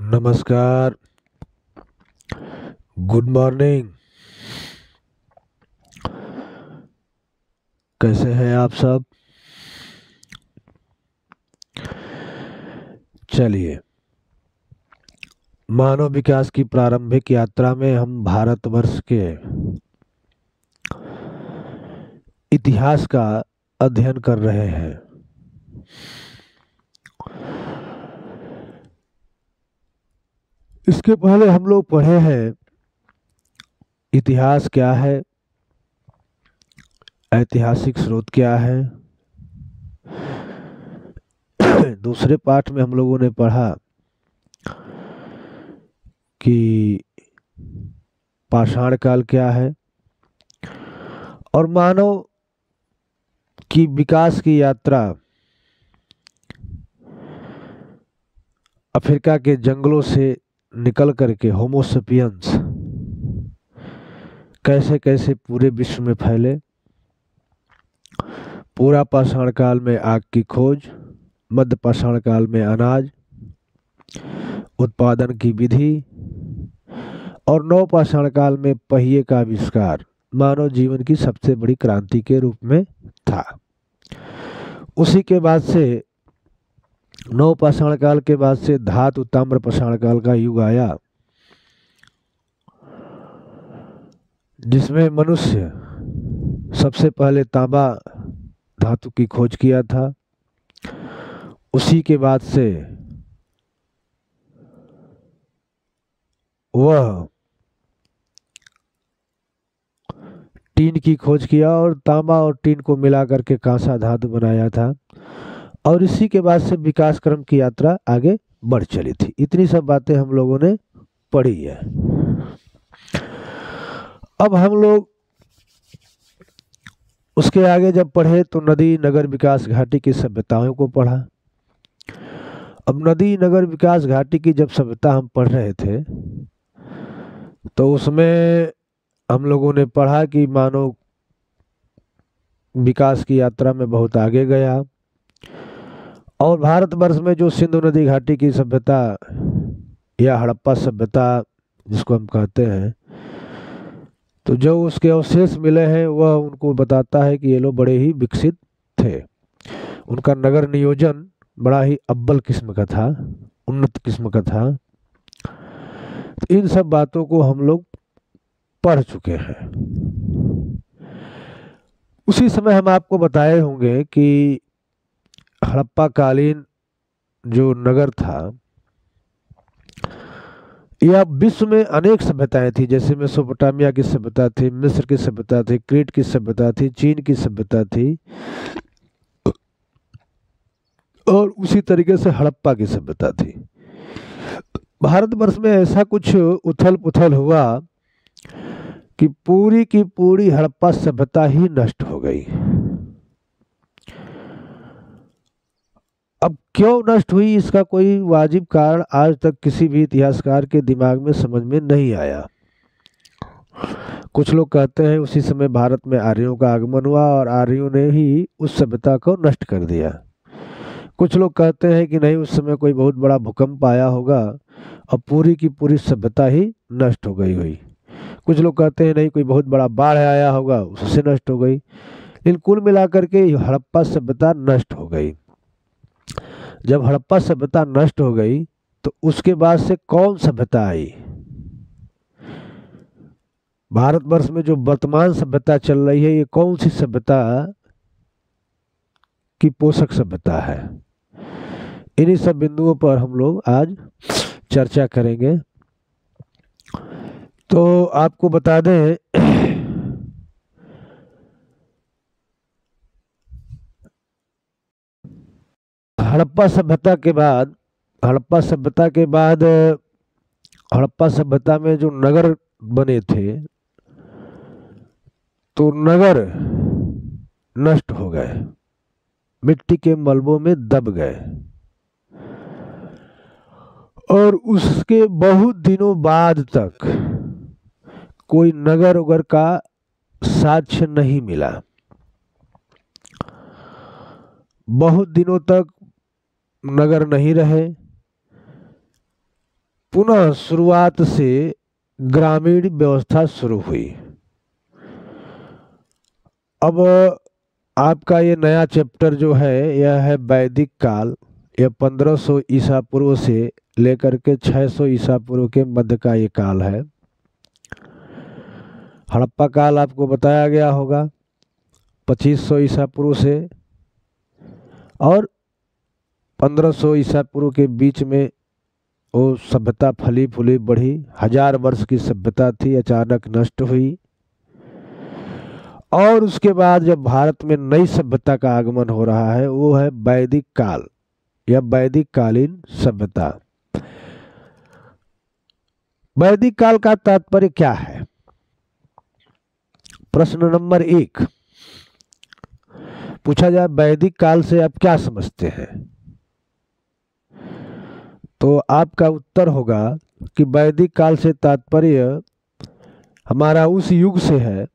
नमस्कार। Good morning. कैसे हैं आप सब? चलिए, मानव विकास की प्रारंभिक यात्रा में हम भारतवर्ष के इतिहास का अध्ययन कर रहे हैं। इसके पहले हम लोग पढ़े हैं इतिहास क्या है, ऐतिहासिक स्रोत क्या है। दूसरे पाठ में हम लोगों ने पढ़ा कि पाषाण काल क्या है और मानव की विकास की यात्रा अफ्रीका के जंगलों से निकल करके होमो सेपियंस कैसे कैसे पूरे विश्व में फैले। पूरा पाषाण काल में आग की खोज, मध्य पाषाण काल में अनाज उत्पादन की विधि और नव पाषाण काल में पहिए का आविष्कार मानव जीवन की सबसे बड़ी क्रांति के रूप में था। उसी के बाद से नव पाषाण काल के बाद से धातु ताम्र पाषाण काल का युग आया, जिसमें मनुष्य सबसे पहले तांबा धातु की खोज किया था। उसी के बाद से वह टीन की खोज किया और तांबा और टीन को मिला करके कांसा धातु बनाया था। और इसी के बाद से विकास क्रम की यात्रा आगे बढ़ चली थी। इतनी सब बातें हम लोगों ने पढ़ी है। अब हम लोग उसके आगे जब पढ़े तो नदी नगर विकास घाटी की सभ्यताओं को पढ़ा। अब नदी नगर विकास घाटी की जब सभ्यता हम पढ़ रहे थे तो उसमें हम लोगों ने पढ़ा कि मानव विकास की यात्रा में बहुत आगे गया और भारतवर्ष में जो सिंधु नदी घाटी की सभ्यता या हड़प्पा सभ्यता जिसको हम कहते हैं, तो जो उसके अवशेष मिले हैं वह उनको बताता है कि ये लोग बड़े ही विकसित थे। उनका नगर नियोजन बड़ा ही अव्वल किस्म का था, उन्नत किस्म का था। तो इन सब बातों को हम लोग पढ़ चुके हैं। उसी समय हम आपको बताए होंगे कि हड़प्पा कालीन जो नगर था यह विश्व में अनेक सभ्यताएं थी। जैसे मेसोपोटामिया की सभ्यता थी, मिस्र की सभ्यता थी, क्रीट की सभ्यता थी, चीन की सभ्यता थी और उसी तरीके से हड़प्पा की सभ्यता थी। भारतवर्ष में ऐसा कुछ उथल पुथल हुआ कि पूरी की पूरी हड़प्पा सभ्यता ही नष्ट हो गई। अब क्यों नष्ट हुई इसका कोई वाजिब कारण आज तक किसी भी इतिहासकार के दिमाग में समझ में नहीं आया। कुछ लोग कहते हैं उसी समय भारत में आर्यों का आगमन हुआ और आर्यों ने ही उस सभ्यता को नष्ट कर दिया। कुछ लोग कहते हैं कि नहीं, उस समय कोई बहुत बड़ा भूकंप आया होगा और पूरी की पूरी सभ्यता ही नष्ट हो गई हुई। कुछ लोग कहते हैं नहीं, कोई बहुत बड़ा बाढ़ आया होगा उससे नष्ट हो गई। लेकिन कुल मिलाकर के हड़प्पा सभ्यता नष्ट हो गई। जब हड़प्पा सभ्यता नष्ट हो गई तो उसके बाद से कौन सभ्यता आई? भारतवर्ष में जो वर्तमान सभ्यता चल रही है ये कौन सी सभ्यता की पोषक सभ्यता है? इन्हीं सब बिंदुओं पर हम लोग आज चर्चा करेंगे। तो आपको बता दें हड़प्पा सभ्यता के बाद हड़प्पा सभ्यता में जो नगर बने थे तो नगर नष्ट हो गए, मिट्टी के मलबों में दब गए और उसके बहुत दिनों बाद तक कोई नगर उगर का साक्ष्य नहीं मिला। बहुत दिनों तक नगर नहीं रहे। पुनः शुरुआत से ग्रामीण व्यवस्था शुरू हुई। अब आपका ये नया चैप्टर जो है यह है वैदिक काल। यह 1500 ईसा पूर्व से लेकर के 600 ईसा पूर्व के मध्य का ये काल है। हड़प्पा काल आपको बताया गया होगा 2500 ईसा पूर्व से, और 1500 ईसा पूर्व के बीच में वो सभ्यता फली फूली बढ़ी। 1000 वर्ष की सभ्यता थी, अचानक नष्ट हुई। और उसके बाद जब भारत में नई सभ्यता का आगमन हो रहा है वो है वैदिक काल या वैदिक कालीन सभ्यता। वैदिक काल का तात्पर्य क्या है? प्रश्न नंबर 1 पूछा जाए, वैदिक काल से आप क्या समझते हैं? तो आपका उत्तर होगा कि वैदिक काल से तात्पर्य हमारा उस युग से है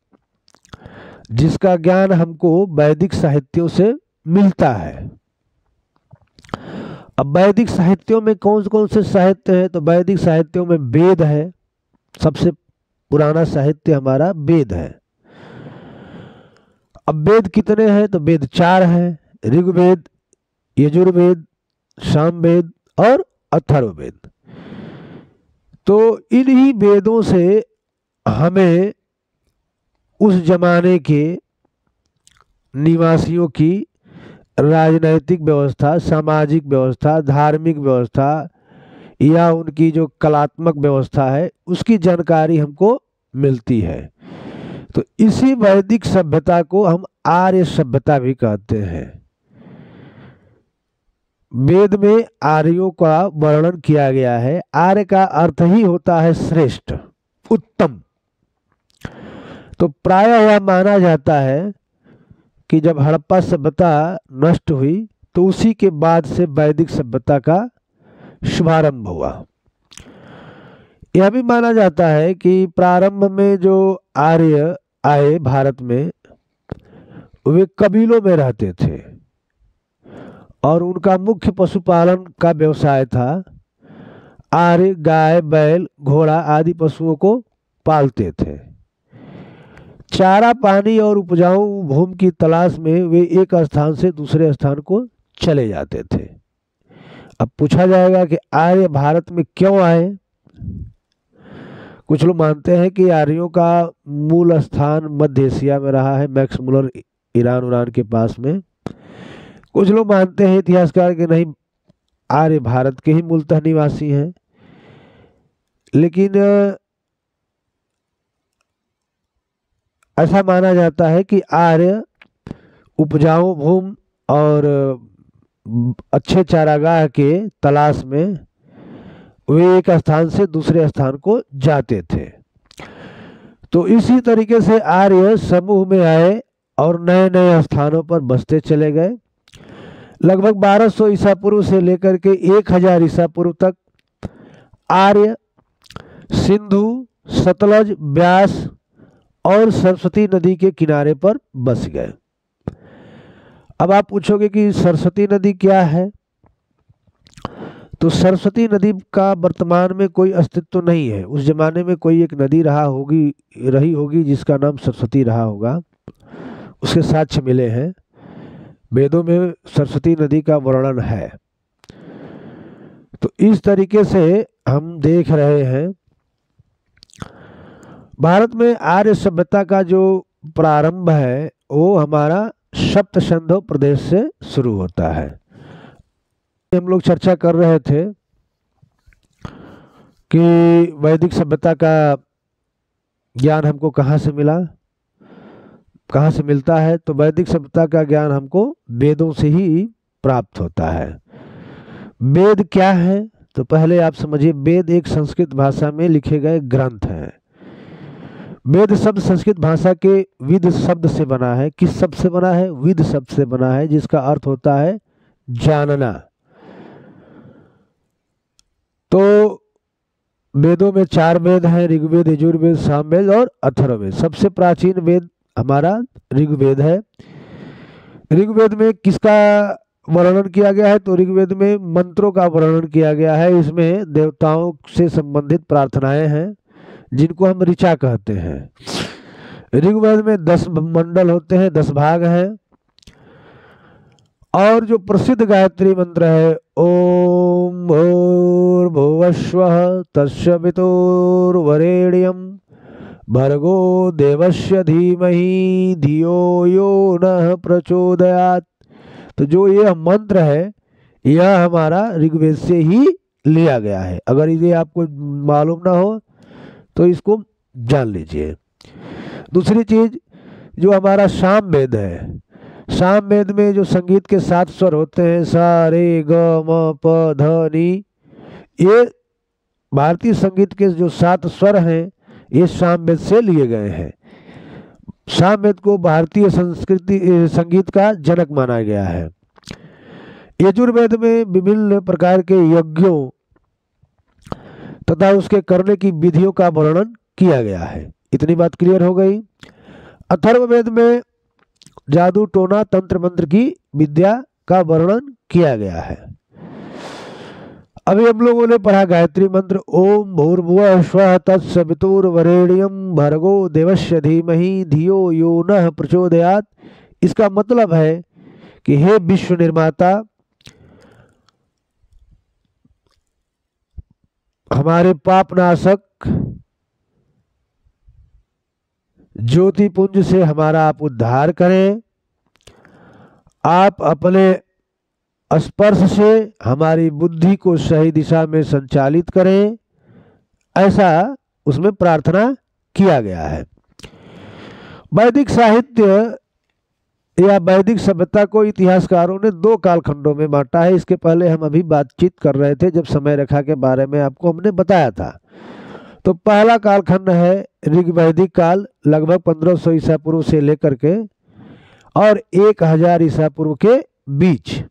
जिसका ज्ञान हमको वैदिक साहित्यों से मिलता है। अब वैदिक साहित्यों में कौन कौन से साहित्य है? तो वैदिक साहित्यों में वेद है, सबसे पुराना साहित्य हमारा वेद है। अब वेद कितने हैं? तो वेद 4 हैं, ऋग्वेद, यजुर्वेद, सामवेद और अथर्ववेद। तो इन्हीं वेदों से हमें उस जमाने के निवासियों की राजनैतिक व्यवस्था, सामाजिक व्यवस्था, धार्मिक व्यवस्था या उनकी जो कलात्मक व्यवस्था है उसकी जानकारी हमको मिलती है। तो इसी वैदिक सभ्यता को हम आर्य सभ्यता भी कहते हैं। वेद में आर्यों का वर्णन किया गया है। आर्य का अर्थ ही होता है श्रेष्ठ, उत्तम। तो प्रायः यह माना जाता है कि जब हड़प्पा सभ्यता नष्ट हुई तो उसी के बाद से वैदिक सभ्यता का शुभारंभ हुआ। यह भी माना जाता है कि प्रारंभ में जो आर्य आए भारत में वे कबीलों में रहते थे और उनका मुख्य पशुपालन का व्यवसाय था। आर्य गाय, बैल, घोड़ा आदि पशुओं को पालते थे। चारा पानी और उपजाऊ भूमि की तलाश में वे एक स्थान से दूसरे स्थान को चले जाते थे। अब पूछा जाएगा कि आर्य भारत में क्यों आए? कुछ लोग मानते हैं कि आर्यों का मूल स्थान मध्य एशिया में रहा है, मैक्समुलर ईरान के पास में। कुछ लोग मानते हैं इतिहासकार कि नहीं, आर्य भारत के ही मूलतः निवासी हैं। लेकिन ऐसा माना जाता है कि आर्य उपजाऊ भूमि और अच्छे चारागाह के तलाश में वे एक स्थान से दूसरे स्थान को जाते थे। तो इसी तरीके से आर्य समूह में आए और नए नए स्थानों पर बसते चले गए। लगभग 1200 ईसा पूर्व से लेकर के 1000 ईसा पूर्व तक आर्य सिंधु, सतलज, ब्यास और सरस्वती नदी के किनारे पर बस गए। अब आप पूछोगे कि सरस्वती नदी क्या है? तो सरस्वती नदी का वर्तमान में कोई अस्तित्व नहीं है। उस जमाने में कोई एक नदी रही होगी जिसका नाम सरस्वती रहा होगा, उसके साक्ष्य मिले हैं। वेदों में सरस्वती नदी का वर्णन है। तो इस तरीके से हम देख रहे हैं भारत में आर्य सभ्यता का जो प्रारंभ है वो हमारा सप्तसिंधु प्रदेश से शुरू होता है। हम लोग चर्चा कर रहे थे कि वैदिक सभ्यता का ज्ञान हमको कहाँ से मिला, कहाँ से मिलता है? तो वैदिक सभ्यता का ज्ञान हमको वेदों से ही प्राप्त होता है। वेद क्या है? तो पहले आप समझिए, वेद एक संस्कृत भाषा में लिखे गए ग्रंथ हैं। वेद शब्द संस्कृत भाषा के विद शब्द से बना है। किस शब्द से बना है? विद शब्द से बना है, जिसका अर्थ होता है जानना। तो वेदों में 4 वेद हैं, ऋग्वेद, यजुर्वेद, सामवेद और अथर्ववेद। सबसे प्राचीन वेद हमारा ऋग्वेद है। ऋग्वेद में किसका वर्णन किया गया है तो ऋग्वेद में मंत्रों का वर्णन किया गया है। इसमें देवताओं से संबंधित प्रार्थनाएं हैं जिनको हम ऋचा कहते हैं। ऋग्वेद में 10 मंडल होते हैं, 10 भाग हैं। और जो प्रसिद्ध गायत्री मंत्र है, ओम भूर्भुवस्वः तस्य वितुर्वरेण्यं भर्गो देवस्य धीमहि धियो यो नः प्रचोदयात्, तो जो यह मंत्र है यह हमारा ऋग्वेद से ही लिया गया है। अगर ये आपको मालूम ना हो तो इसको जान लीजिए। दूसरी चीज जो हमारा साम वेद है, साम वेद में जो संगीत के 7 स्वर होते हैं, सा रे ग म प ध नी, ये भारतीय संगीत के जो 7 स्वर हैं ये साम वेद से लिए गए हैं। साम वेद को भारतीय संस्कृति संगीत का जनक माना गया है। यजुर्वेद में विभिन्न प्रकार के यज्ञों तथा उसके करने की विधियों का वर्णन किया गया है। इतनी बात क्लियर हो गई। अथर्ववेद में जादू टोना तंत्र मंत्र की विद्या का वर्णन किया गया है। अभी हम लोगों ने पढ़ा गायत्री मंत्र, ओम भूर्भुवः स्वः तत्सवितुर्वरेण्यं भर्गो देवस्य धीमहि धियो यो नः प्रचोदयात्। इसका मतलब है कि हे विश्व निर्माता, हमारे पापनाशक ज्योति पुंज से हमारा आप उद्धार करें। आप अपने स्पर्श से हमारी बुद्धि को सही दिशा में संचालित करें, ऐसा उसमें प्रार्थना किया गया है। वैदिक साहित्य या वैदिक सभ्यता को इतिहासकारों ने 2 कालखंडों में बांटा है। इसके पहले हम अभी बातचीत कर रहे थे जब समय रेखा के बारे में आपको हमने बताया था। तो पहला कालखंड है ऋग्वैदिक काल, लगभग 1500 ईसा पूर्व से लेकर के और 1000 ईसा पूर्व के बीच।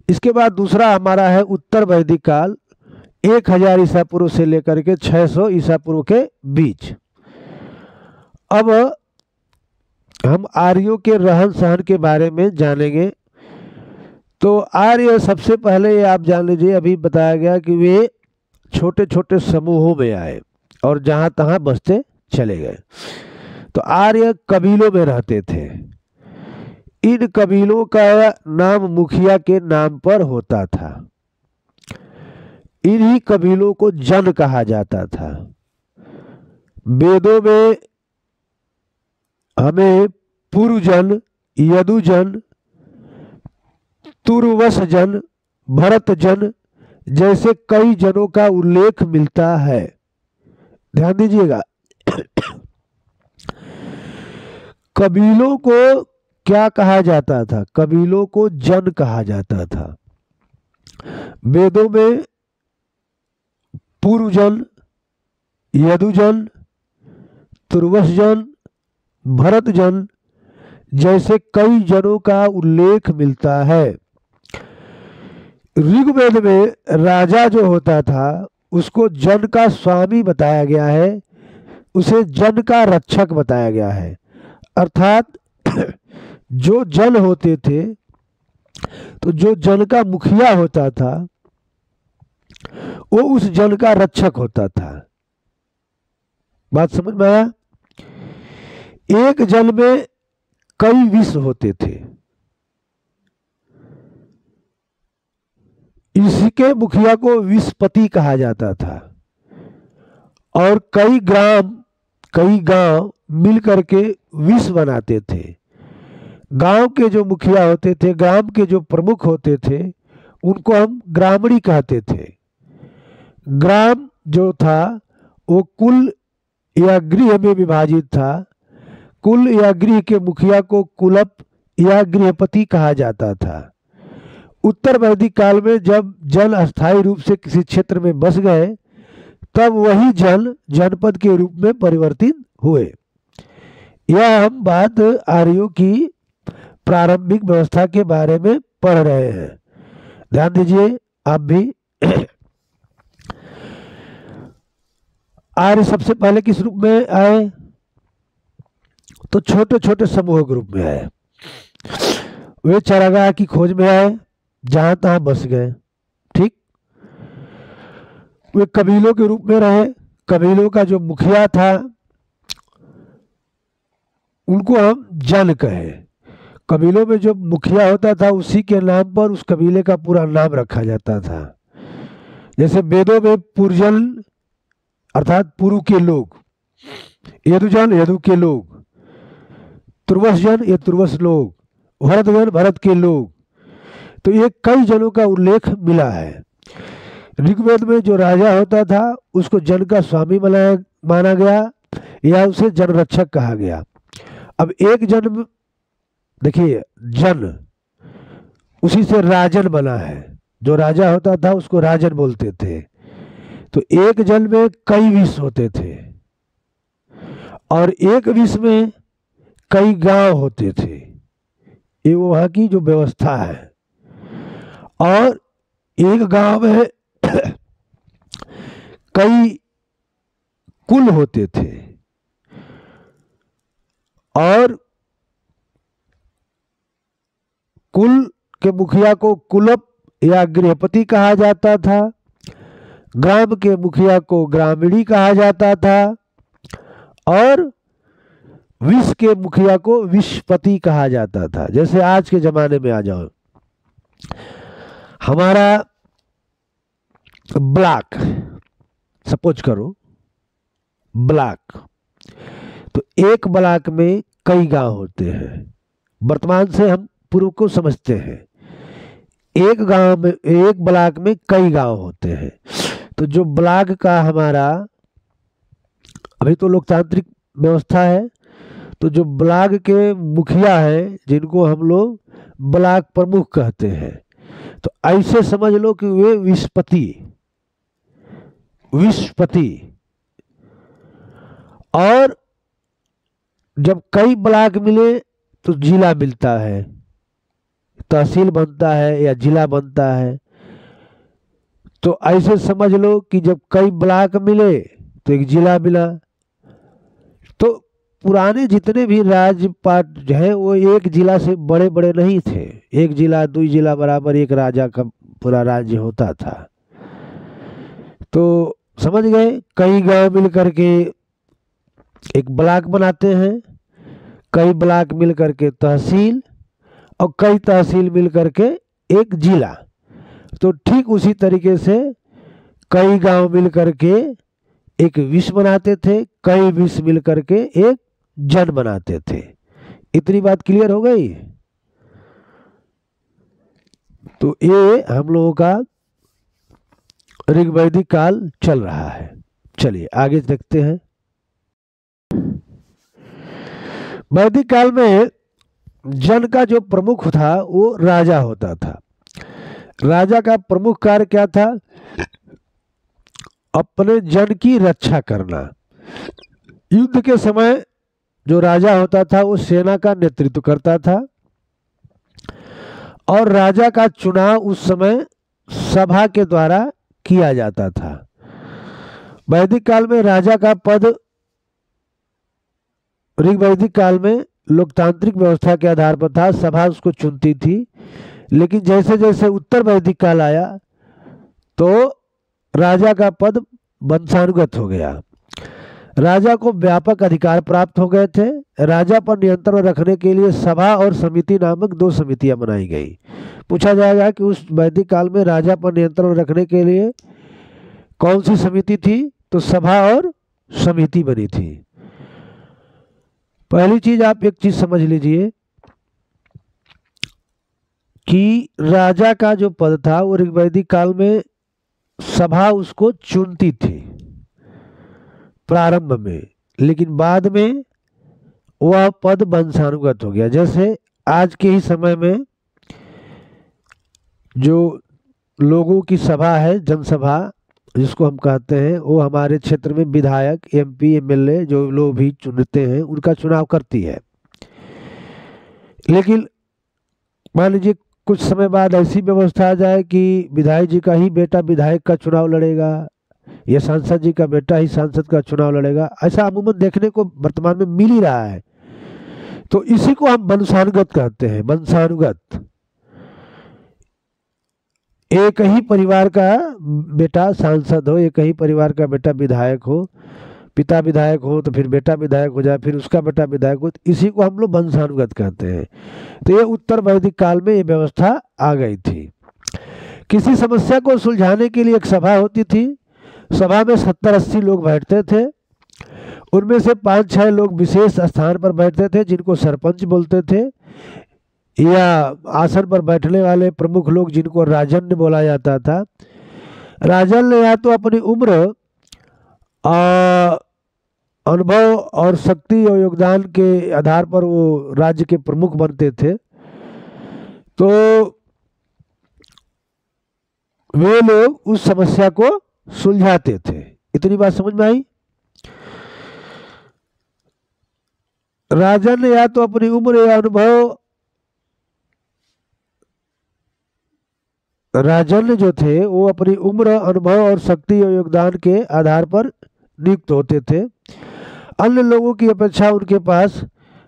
इसके बाद दूसरा हमारा है उत्तर वैदिक काल, 1000 ईसा पूर्व से लेकर के 600 ईसा पूर्व के बीच। अब हम आर्यों के रहन सहन के बारे में जानेंगे। तो आर्य सबसे पहले ये आप जान लीजिए, अभी बताया गया कि वे छोटे छोटे समूहों में आए और जहां तहां बसते चले गए। तो आर्य कबीलों में रहते थे। इन कबीलों का नाम मुखिया के नाम पर होता था। इन्हीं कबीलों को जन कहा जाता था। वेदों में हमें पुरुजन, यदुजन, तुर्वसजन, भरतजन जैसे कई जनों का उल्लेख मिलता है। ध्यान दीजिएगा। कबीलों को क्या कहा जाता था? कबीलों को जन कहा जाता था। वेदों में पुरुजन, यदुजन, तुर्वसजन, भरतजन जैसे कई जनों का उल्लेख मिलता है। ऋग्वेद में राजा जो होता था उसको जन का स्वामी बताया गया है, उसे जन का रक्षक बताया गया है। अर्थात जो जन होते थे, तो जो जन का मुखिया होता था वो उस जन का रक्षक होता था। बात समझ में आया? एक जन में कई विष होते थे, इसके मुखिया को विषपति कहा जाता था। और कई गांव मिल करके विष बनाते थे। गांव के जो मुखिया होते थे, ग्राम के जो प्रमुख होते थे, उनको हम ग्रामणी कहते थे। ग्राम जो था वो कुल या गृह में विभाजित था। कुल या गृह के मुखिया को कुलप या गृहपति कहा जाता था। उत्तर वैदिक काल में जब जन अस्थायी रूप से किसी क्षेत्र में बस गए, तब वही जन जनपद के रूप में परिवर्तित हुए। यह हम बात आर्यों की प्रारंभिक व्यवस्था के बारे में पढ़ रहे हैं। ध्यान दीजिए आप भी। आर्य सबसे पहले किस रूप में आए? तो छोटे छोटे समूह ग्रुप में आए। वे चारागाह की खोज में आए, जहां तहां बस गए। ठीक, वे कबीलों के रूप में रहे। कबीलों का जो मुखिया था उनको हम जन कहे। कबीलों में जो मुखिया होता था उसी के नाम पर उस कबीले का पूरा नाम रखा जाता था। जैसे वेदों में पुरजन अर्थात पुरु के लोग, यदुजन यदु के लोग, तुर्वसजन ये तुर्वस लोग, भरतजन भरत के लोग, तो ये कई जनों का उल्लेख मिला है। ऋग्वेद में जो राजा होता था उसको जन का स्वामी माना गया या उसे जन रक्षक कहा गया। अब एक जन, देखिए जन उसी से राजन बना है। जो राजा होता था उसको राजन बोलते थे। तो एक जन में कई विष होते थे और एक विष में कई गांव होते थे। ये वहां की जो व्यवस्था है। और एक गांव में कई कुल होते थे और कुल के मुखिया को कुलप या गृहपति कहा जाता था। ग्राम के मुखिया को ग्रामीणी कहा जाता था और विष के मुखिया को विषपति कहा जाता था। जैसे आज के जमाने में आ जाओ, हमारा ब्लॉक सपोज करो, ब्लॉक, तो एक ब्लॉक में कई गांव होते हैं। वर्तमान से हम पूर्व को समझते हैं। एक गांव में, एक ब्लॉक में कई गांव होते हैं। तो जो ब्लॉक का हमारा, अभी तो लोकतांत्रिक व्यवस्था है, तो जो ब्लॉक के मुखिया हैं जिनको हम लोग ब्लॉक प्रमुख कहते हैं, तो ऐसे समझ लो कि वे विषपति, विषपति। और जब कई ब्लॉक मिले तो जिला मिलता है, तहसील बनता है या जिला बनता है। तो ऐसे समझ लो कि जब कई ब्लॉक मिले तो एक जिला मिला। तो पुराने जितने भी राज्यपाट हैं वो एक जिला से बड़े बड़े नहीं थे। एक जिला दो जिला बराबर एक राजा का पूरा राज्य होता था। तो समझ गए, कई गांव मिल करके एक ब्लॉक बनाते हैं, कई ब्लॉक मिल करके तहसील, और कई तहसील मिल करके एक जिला। तो ठीक उसी तरीके से कई गांव मिल करके एक विष बनाते थे, कई विष मिल करके एक जन बनाते थे। इतनी बात क्लियर हो गई। तो ये हम लोगों का ऋग्वैदिक काल चल रहा है। चलिए आगे देखते हैं। वैदिक काल में जन का जो प्रमुख था वो राजा होता था। राजा का प्रमुख कार्य क्या था? अपने जन की रक्षा करना। युद्ध के समय जो राजा होता था वो सेना का नेतृत्व करता था और राजा का चुनाव उस समय सभा के द्वारा किया जाता था। वैदिक काल में राजा का पद, ऋग्वैदिक काल में लोकतांत्रिक व्यवस्था के आधार पर था, सभा उसको चुनती थी। लेकिन जैसे जैसे उत्तर वैदिक काल आया तो राजा का पद वंशानुगत हो गया। राजा को व्यापक अधिकार प्राप्त हो गए थे। राजा पर नियंत्रण रखने के लिए सभा और समिति नामक दो समितियां बनाई गई। पूछा जाएगा कि उस वैदिक काल में राजा पर नियंत्रण रखने के लिए कौन सी समिति थी? तो सभा और समिति बनी थी। पहली चीज आप एक चीज समझ लीजिए कि राजा का जो पद था वो ऋग्वैदिक काल में सभा उसको चुनती थी प्रारंभ में, लेकिन बाद में वह पद वंशानुगत हो गया। जैसे आज के ही समय में जो लोगों की सभा है, जनसभा जिसको हम कहते हैं, वो हमारे क्षेत्र में विधायक, एमपी, एमएलए जो लोग भी चुनते हैं उनका चुनाव करती है। लेकिन मान लीजिए कुछ समय बाद ऐसी व्यवस्था आ जाए कि विधायक जी का ही बेटा विधायक का चुनाव लड़ेगा या सांसद जी का बेटा ही सांसद का चुनाव लड़ेगा। ऐसा अमूमन देखने को वर्तमान में मिल ही रहा है। तो इसी को हम वंशानुगत कहते हैं। वंशानुगत, एक ही परिवार का बेटा सांसद हो, एक ही परिवार का बेटा विधायक हो, पिता विधायक हो तो फिर बेटा विधायक हो जाए, फिर उसका बेटा विधायक हो, तो इसी को हम लोग वंशानुगत कहते हैं। तो ये उत्तर वैदिक काल में ये व्यवस्था आ गई थी। किसी समस्या को सुलझाने के लिए एक सभा होती थी। सभा में 70-80 लोग बैठते थे। उनमें से 5-6 लोग विशेष स्थान पर बैठते थे जिनको सरपंच बोलते थे, या आसन पर बैठने वाले प्रमुख लोग जिनको राजन्य बोला जाता था। राजन्य या तो अपनी उम्र, अनुभव और शक्ति और योगदान के आधार पर वो राज्य के प्रमुख बनते थे। तो वे लोग उस समस्या को सुलझाते थे। इतनी बात समझ में आई? राजन या तो अपनी उम्र या अनुभव, राजन जो थे वो अपनी उम्र, अनुभव और शक्ति और योगदान के आधार पर नियुक्त होते थे। अन्य लोगों की अपेक्षा उनके पास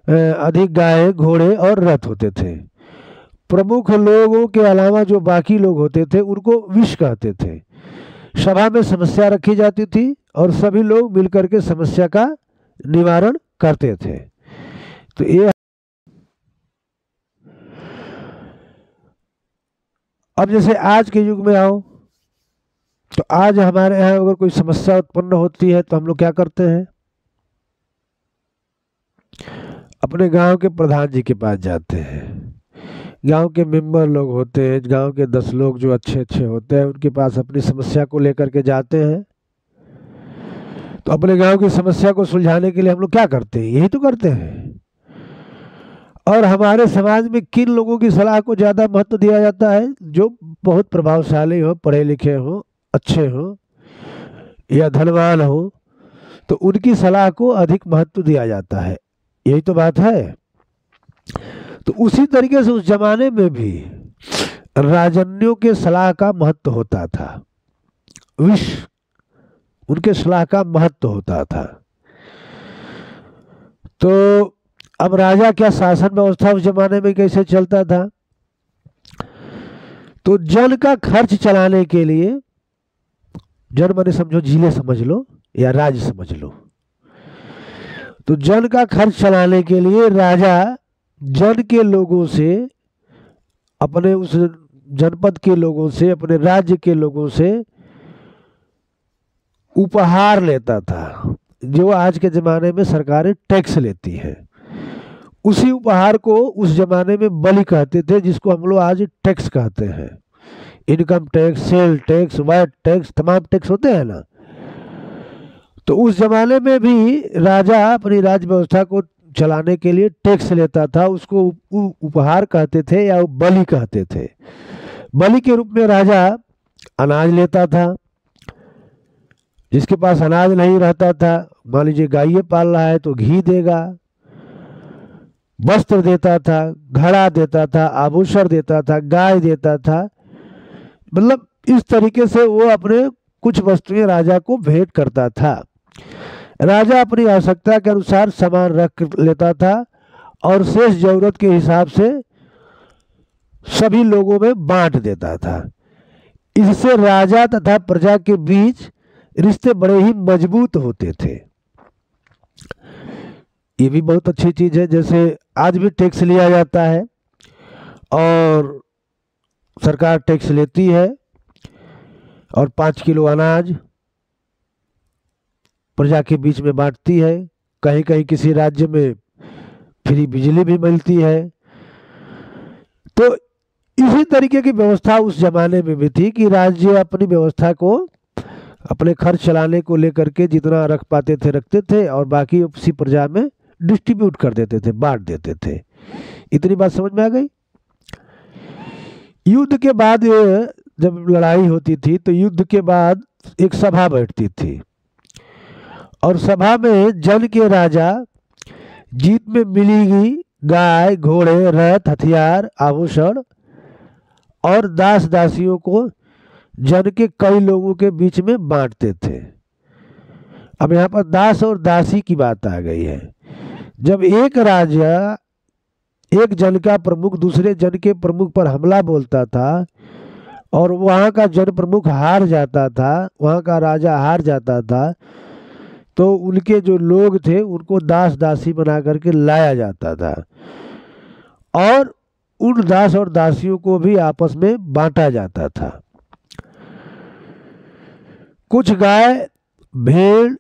अधिक गाय, घोड़े और रथ होते थे। प्रमुख लोगों के अलावा जो बाकी लोग होते थे उनको विश कहते थे। सभा में समस्या रखी जाती थी और सभी लोग मिलकर के समस्या का निवारण करते थे। तो ये अब जैसे आज के युग में आओ, तो आज हमारे यहाँ अगर कोई समस्या उत्पन्न होती है तो हम लोग क्या करते हैं? अपने गांव के प्रधान जी के पास जाते हैं। गांव के मेंबर लोग होते हैं, गांव के 10 लोग जो अच्छे अच्छे होते हैं, उनके पास अपनी समस्या को लेकर के जाते हैं। तो अपने गांव की समस्या को सुलझाने के लिए हम लोग क्या करते हैं? यही तो करते हैं। और हमारे समाज में किन लोगों की सलाह को ज़्यादा महत्व दिया जाता है? जो बहुत प्रभावशाली हो, पढ़े लिखे हो, अच्छे हो या धनवान हो, तो उनकी सलाह को अधिक महत्व दिया जाता है। यही तो बात है। तो उसी तरीके से उस जमाने में भी राजन्यों के सलाह का महत्व होता था। उनके सलाह का महत्व होता था। तो अब राजा क्या शासन व्यवस्था उस जमाने में कैसे चलता था? तो जन का खर्च चलाने के लिए, जन माने समझो जिले समझ लो या राज्य समझ लो, तो जन का खर्च चलाने के लिए राजा जन के लोगों से, अपने उस जनपद के लोगों से, अपने राज्य के लोगों से उपहार लेता था, जो आज के ज़माने में सरकारें टैक्स लेती हैं। उसी उपहार को उस जमाने में बलि कहते थे, जिसको हम लोग आज टैक्स कहते हैं। Income tax, sale tax, VAT tax, तमाम टैक्स होते हैं ना। तो उस जमाने में भी राजा अपनी राज्य व्यवस्था को चलाने के लिए टैक्स लेता था। उसको उपहार कहते थे या बलि कहते थे। बलि के रूप में राजा अनाज लेता था। जिसके पास अनाज नहीं रहता था, मान लीजिए गाय पाल रहा है तो घी देगा, वस्त्र देता था, घड़ा देता था, आभूषण देता था, गाय देता था। मतलब इस तरीके से वो अपने कुछ वस्तुएं राजा को भेंट करता था। राजा अपनी आवश्यकता के अनुसार सामान रख लेता था और शेष जरूरत के हिसाब से सभी लोगों में बांट देता था। इससे राजा तथा प्रजा के बीच रिश्ते बड़े ही मजबूत होते थे। ये भी बहुत अच्छी चीज है। जैसे आज भी टैक्स लिया जाता है और सरकार टैक्स लेती है, और 5 किलो अनाज प्रजा के बीच में बांटती है। कहीं कहीं किसी राज्य में फ्री बिजली भी मिलती है। तो इसी तरीके की व्यवस्था उस जमाने में भी थी कि राज्य अपनी व्यवस्था को, अपने खर्च चलाने को लेकर के जितना रख पाते थे रखते थे, और बाकी उसी प्रजा में डिस्ट्रीब्यूट कर देते थे, बांट देते थे। इतनी बात समझ में आ गई? युद्ध के बाद जब लड़ाई होती थी तो युद्ध के बाद एक सभा बैठती थी, और सभा में जन के राजा जीत में मिली गाय, घोड़े, रथ, हथियार, आभूषण और दास दासियों को जन के कई लोगों के बीच में बांटते थे। अब यहाँ पर दास और दासी की बात आ गई है। जब एक राजा एक जन का प्रमुख दूसरे जन के प्रमुख पर हमला बोलता था और वहाँ का जन प्रमुख हार जाता था, वहाँ का राजा हार जाता था, तो उनके जो लोग थे उनको दास दासी बना करके लाया जाता था और उन दास और दासियों को भी आपस में बांटा जाता था। कुछ गाय, भेड़,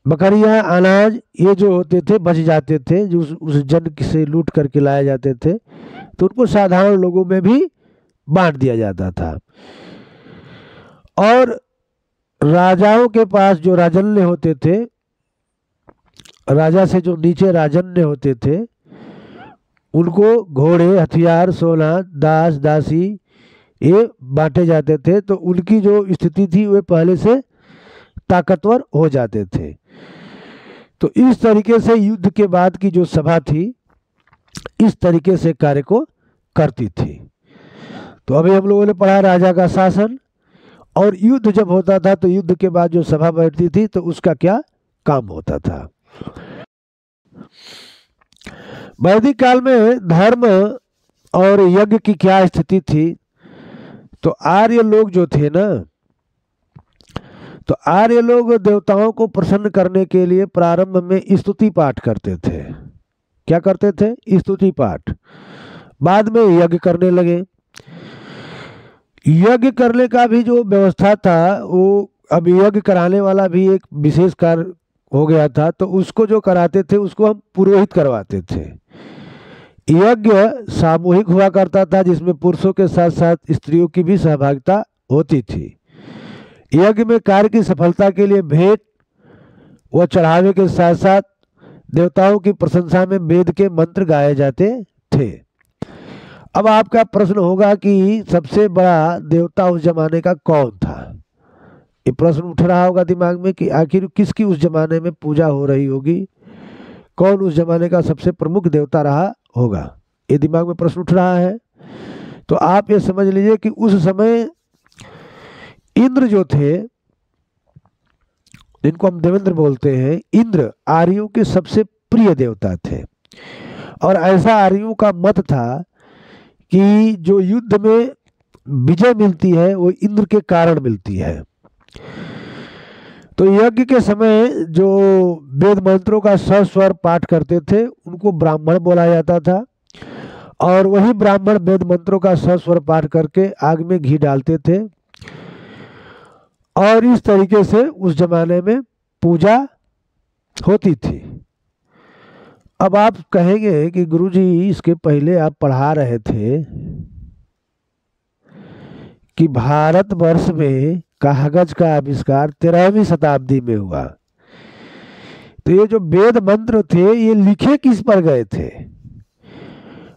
बकरियां, अनाज ये जो होते थे बच जाते थे, जो उस जन से लूट करके लाए जाते थे, तो उनको साधारण लोगों में भी बांट दिया जाता था। और राजाओं के पास जो राजन्य होते थे, राजा से जो नीचे राजन्य होते थे, उनको घोड़े, हथियार, सोना, दास दासी ये बांटे जाते थे, तो उनकी जो स्थिति थी वे पहले से ताकतवर हो जाते थे। तो इस तरीके से युद्ध के बाद की जो सभा थी इस तरीके से कार्य को करती थी। तो अभी हम लोगों ने पढ़ा राजा का शासन, और युद्ध जब होता था तो युद्ध के बाद जो सभा बैठती थी तो उसका क्या काम होता था। वैदिक काल में धर्म और यज्ञ की क्या स्थिति थी, तो आर्य लोग जो थे ना, तो आर्य लोग देवताओं को प्रसन्न करने के लिए प्रारंभ में स्तुति पाठ करते थे। क्या करते थे? स्तुति पाठ। बाद में यज्ञ करने लगे। यज्ञ करने का भी जो व्यवस्था था वो अब यज्ञ कराने वाला भी एक विशेष कार्य हो गया था, तो उसको जो कराते थे उसको हम पुरोहित करवाते थे। यज्ञ सामूहिक हुआ करता था जिसमें पुरुषों के साथ साथ स्त्रियों की भी सहभागिता होती थी। यज्ञ में कार्य की सफलता के लिए भेंट व चढ़ावे के साथ साथ देवताओं की प्रशंसा में वेद के मंत्र गाए जाते थे। अब आपका प्रश्न होगा कि सबसे बड़ा देवता उस जमाने का कौन था? ये प्रश्न उठ रहा होगा दिमाग में कि आखिर किसकी उस जमाने में पूजा हो रही होगी, कौन उस जमाने का सबसे प्रमुख देवता रहा होगा, ये दिमाग में प्रश्न उठ रहा है। तो आप ये समझ लीजिए कि उस समय इंद्र जो थे, जिनको हम देवेंद्र बोलते हैं, इंद्र आर्यों के सबसे प्रिय देवता थे। और ऐसा आर्यों का मत था कि जो युद्ध में विजय मिलती है वो इंद्र के कारण मिलती है। तो यज्ञ के समय जो वेद मंत्रों का सस्वर पाठ करते थे उनको ब्राह्मण बोला जाता था, और वही ब्राह्मण वेद मंत्रों का सस्वर पाठ करके आग में घी डालते थे, और इस तरीके से उस जमाने में पूजा होती थी। अब आप कहेंगे कि गुरुजी इसके पहले आप पढ़ा रहे थे कि भारतवर्ष में कागज का आविष्कार 13वीं शताब्दी में हुआ, तो ये जो वेद मंत्र थे ये लिखे किस पर गए थे?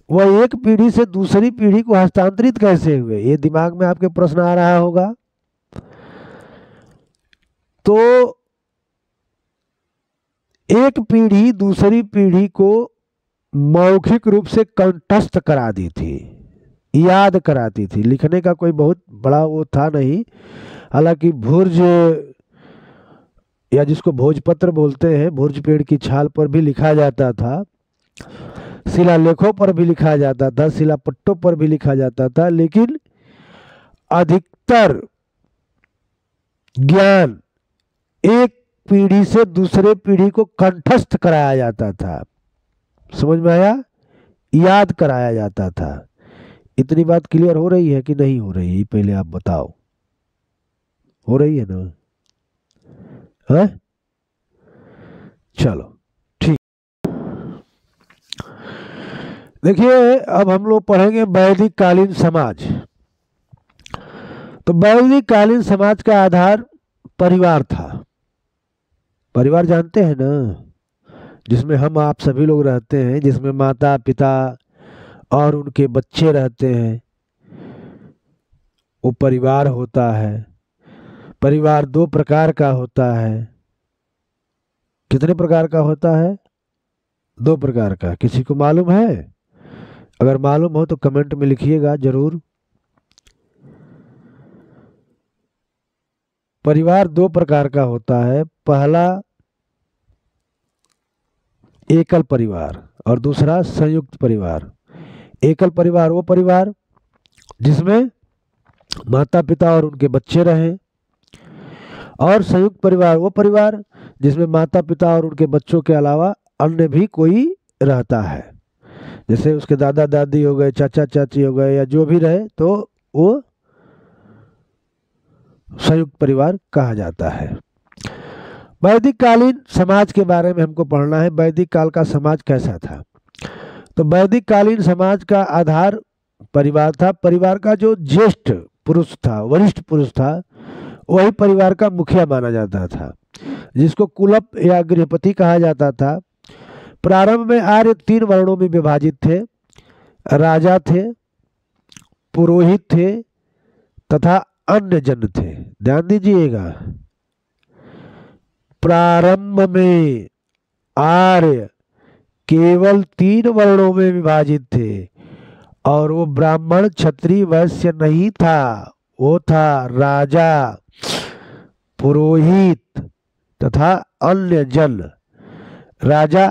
वह एक पीढ़ी से दूसरी पीढ़ी को हस्तांतरित कैसे हुए? ये दिमाग में आपके प्रश्न आ रहा होगा। तो एक पीढ़ी दूसरी पीढ़ी को मौखिक रूप से कंठस्थ करा दी थी, याद कराती थी। लिखने का कोई बहुत बड़ा वो था नहीं, हालांकि भुर्ज या जिसको भोजपत्र बोलते हैं, भुर्ज पेड़ की छाल पर भी लिखा जाता था, शिलालेखों पर भी लिखा जाता था, शिलापट्टों पर भी लिखा जाता था, लेकिन अधिकतर ज्ञान एक पीढ़ी से दूसरे पीढ़ी को कंठस्थ कराया जाता था। समझ में आया? याद कराया जाता था। इतनी बात क्लियर हो रही है कि नहीं हो रही है? पहले आप बताओ, हो रही है ना? है? चलो ठीक। देखिए अब हम लोग पढ़ेंगे वैदिक कालीन समाज। तो वैदिक कालीन समाज का आधार परिवार था। परिवार जानते हैं ना, जिसमें हम आप सभी लोग रहते हैं, जिसमें माता पिता और उनके बच्चे रहते हैं, वो परिवार होता है। परिवार दो प्रकार का होता है। कितने प्रकार का होता है? दो प्रकार का। किसी को मालूम है? अगर मालूम हो तो कमेंट में लिखिएगा जरूर। परिवार दो प्रकार का होता है। पहला एकल परिवार, और दूसरा संयुक्त परिवार। एकल परिवार वो परिवार जिसमें माता पिता और उनके बच्चे रहें, और संयुक्त परिवार वो परिवार जिसमें माता पिता और उनके बच्चों के अलावा अन्य भी कोई रहता है, जैसे उसके दादा दादी हो गए, चाचा चाची हो गए, या जो भी रहे तो वो संयुक्त परिवार कहा जाता है। वैदिक कालीन समाज के बारे में हमको पढ़ना है। वैदिक काल का समाज कैसा था? तो वैदिक कालीन समाज का आधार परिवार था। परिवार का जो ज्येष्ठ पुरुष था, वरिष्ठ पुरुष था, वही परिवार का मुखिया माना जाता था, जिसको कुलप या गृहपति कहा जाता था। प्रारंभ में आर्य 3 वर्णों में विभाजित थे। राजा थे, पुरोहित थे तथा अन्य जन थे। ध्यान दीजिएगा, प्रारंभ में आर्य केवल 3 वर्णों में विभाजित थे, और वो ब्राह्मण क्षत्रिय वैश्य नहीं था, वो था राजा, पुरोहित तथा अन्य जन। राजा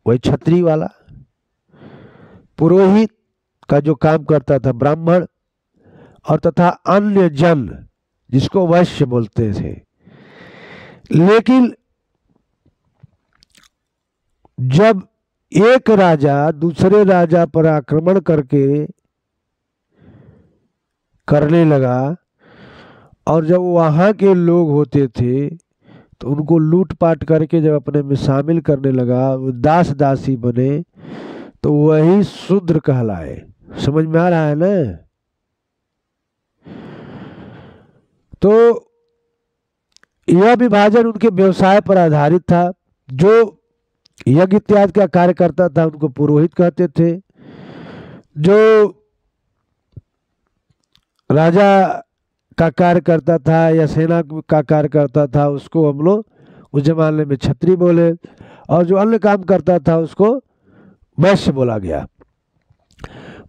वही क्षत्रिय वाला, पुरोहित का जो काम करता था ब्राह्मण, और तथा अन्य जन जिसको वैश्य बोलते थे। लेकिन जब एक राजा दूसरे राजा पर आक्रमण करने लगा, और जब वहां के लोग होते थे तो उनको लूटपाट करके जब अपने में शामिल करने लगा, वो दास दासी बने, तो वही शूद्र कहलाए। समझ में आ रहा है ना? तो यह विभाजन उनके व्यवसाय पर आधारित था। जो यज्ञ इत्यादि का कार्य करता था उनको पुरोहित कहते थे। जो राजा का कार्य करता था या सेना का कार्य करता था उसको हम लोग उस जमाने में क्षत्रिय बोले, और जो अन्य काम करता था उसको वैश्य बोला गया।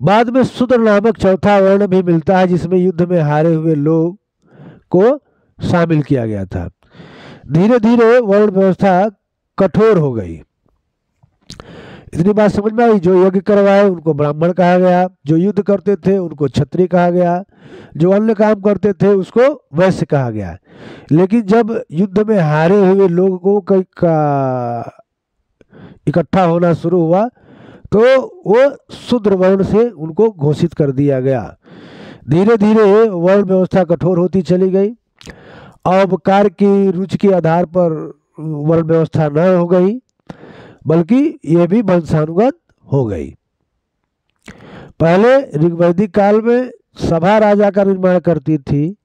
बाद में शूद्र नामक चौथा वर्ण भी मिलता है, जिसमें युद्ध में हारे हुए लोग को शामिल किया गया था। धीरे धीरे वर्ण व्यवस्था कठोर हो गई। इतनी बात समझ में आई? जो यज्ञ करवाए उनको ब्राह्मण कहा गया, जो युद्ध करते थे उनको क्षत्रिय कहा गया, जो अन्य काम करते थे उसको वैश्य कहा गया। लेकिन जब युद्ध में हारे हुए लोगों का इकट्ठा होना शुरू हुआ तो वो शूद्र वर्ण से उनको घोषित कर दिया गया। धीरे धीरे वर्ण व्यवस्था कठोर होती चली गई। अब कार्य की रुचि के आधार पर वर्ण व्यवस्था न हो गई, बल्कि ये भी वंशानुगत हो गई। पहले ऋग्वैदिक काल में सभा राजा का निर्माण करती थी।